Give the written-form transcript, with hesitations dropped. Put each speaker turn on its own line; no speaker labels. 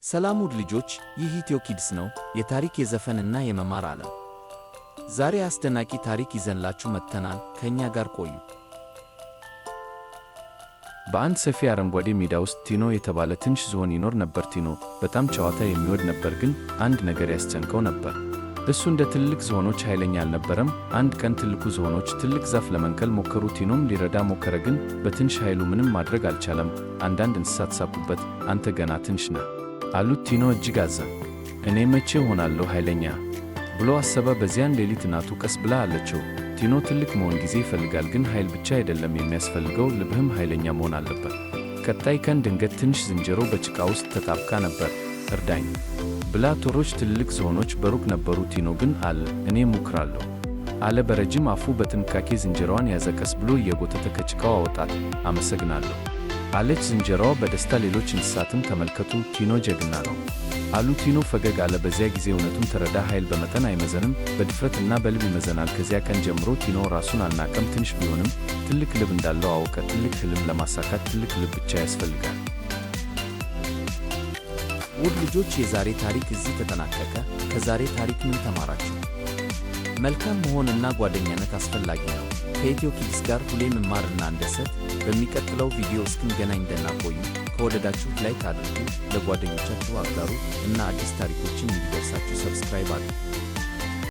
ሰላም ውድ ልጆች፣ ይህ ኢትዮ ኪድስ ነው፣ የታሪክ የዘፈንና የመማር ዓለም። ዛሬ አስደናቂ ታሪክ ይዘንላችሁ መጥተናል። ከእኛ ጋር ቆዩ።
በአንድ ሰፊ አረንጓዴ ሜዳ ውስጥ ቲኖ የተባለ ትንሽ ዝሆን ይኖር ነበር። ቲኖ በጣም ጨዋታ የሚወድ ነበር፣ ግን አንድ ነገር ያስጨንቀው ነበር። እሱ እንደ ትልቅ ዝሆኖች ኃይለኛ አልነበረም። አንድ ቀን ትልቁ ዝሆኖች ትልቅ ዛፍ ለመንቀል ሞከሩ። ቲኖም ሊረዳ ሞከረ፣ ግን በትንሽ ኃይሉ ምንም ማድረግ አልቻለም። አንዳንድ እንስሳት ሳቁበት። አንተ ገና ትንሽ ነህ አሉት። ቲኖ እጅግ አዘነ። እኔ መቼ ሆናለሁ ኃይለኛ ብሎ አሰበ። በዚያን ሌሊት እናቱ ቀስ ብላ አለችው፣ ቲኖ ትልቅ መሆን ጊዜ ይፈልጋል፣ ግን ኃይል ብቻ አይደለም የሚያስፈልገው፣ ልብህም ኃይለኛ መሆን አለበት። ቀጣይ ቀን ድንገት ትንሽ ዝንጀሮ በጭቃ ውስጥ ተጣብቃ ነበር። እርዳኝ ብላ ቶሮች ትልልቅ ዝሆኖች በሩቅ ነበሩ። ቲኖ ግን አለ፣ እኔ እሞክራለሁ አለ። በረጅም አፉ በጥንቃቄ ዝንጀሮዋን ያዘ። ቀስ ብሎ እየጎተተ ከጭቃው አወጣት። አመሰግናለሁ አለች ዝንጀሮዋ በደስታ። ሌሎች እንስሳትም ተመልከቱ፣ ቲኖ ጀግና ነው አሉ። ቲኖ ፈገግ አለ። በዚያ ጊዜ እውነቱን ተረዳ። ኃይል በመጠን አይመዘንም፣ በድፍረትና በልብ ይመዘናል። ከዚያ ቀን ጀምሮ ቲኖ ራሱን አልናቀም። ትንሽ ቢሆንም ትልቅ ልብ እንዳለው አወቀ። ትልቅ ሕልም ለማሳካት ትልቅ ልብ ብቻ ያስፈልጋል።
ውድ ልጆች፣ የዛሬ ታሪክ እዚህ ተጠናቀቀ። ከዛሬ ታሪክ ምን ተማራችሁ? መልካም መሆንና ጓደኛነት አስፈላጊ ነው። ከኢትዮ ኪድስ ጋር ሁሌም መማርና እንደሰት። በሚቀጥለው ቪዲዮ እስክንገናኝ ደህና ቆዩ። ከወደዳችሁት ላይክ አድርጉ፣ ለጓደኞቻችሁ አጋሩ እና አዲስ ታሪኮችን እንዲደርሳችሁ ሰብስክራይብ አድርጉ።